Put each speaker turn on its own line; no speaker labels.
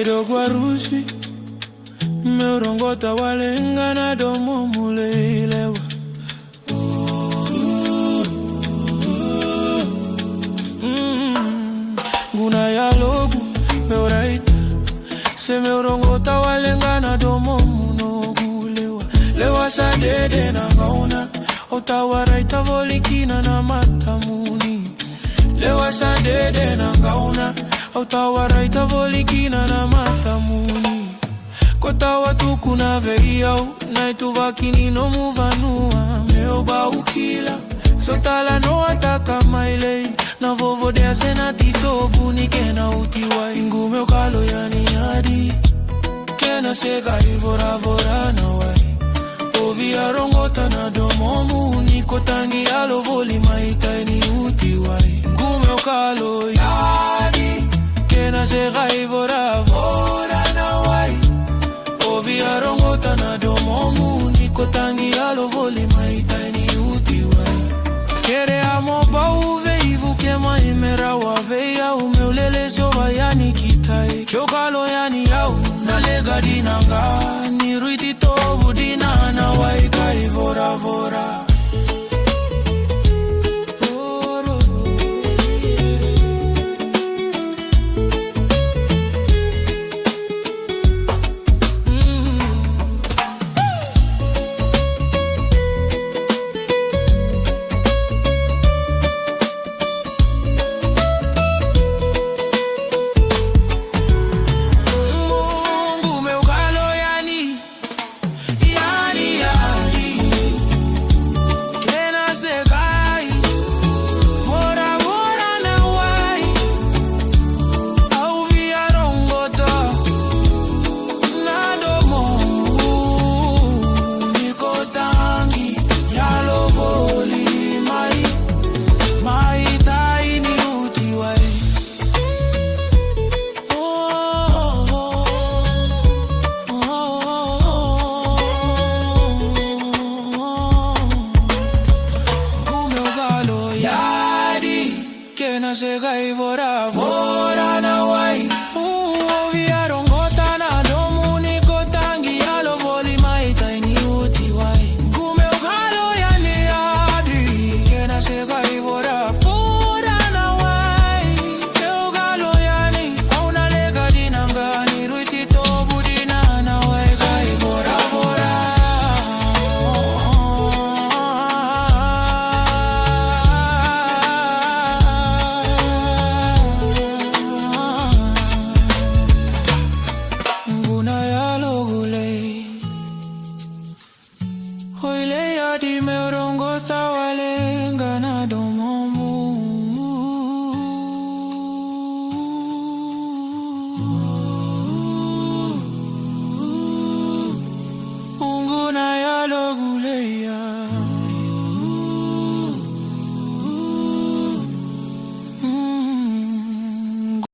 kidogo harusi, meurongota walenga na domo mulelewa. Guna ya logu meuraita, se meurongota walenga na domo munogulewa. Lewa sa dede na gauna, otawaraita volikina na matamuni. Lewa sa dede na gauna, otawaraita volikina na matamuni. Kota watu kuna veiau, na ituvakini no muvanua. Meoba ukila, sotala no ataka mailei. Na vovo de asena tito buni kena utiwa. Ingume ukalo yani adi, kena seka ivora vora na wai. Ovia rongota na domo muni, kotangi alo voli maita ni utiwa. Ingume ukalo yadi, kena seka ivora vora na wai. Ovia rongota na domo muni, kotangi alo voli maita ni utiwa. Kere amo ba uve ivu kema imera wa veya umeulele soba yani kitai. Kyokalo yani yau na lega dinanga, ni ruiti tobu dina na waika ivora vora. Sega ivora vora na wai. Ovia rongota na domu ni kotangi alo voli maita ni uti wai. Gume ukalo yani adi, kena sega ivora vora na wai. Ke ukalo yani auna lega dinanga, ni ruiti tobu dina na wai ka ivora vora. Hoile ya di meurongota walenga na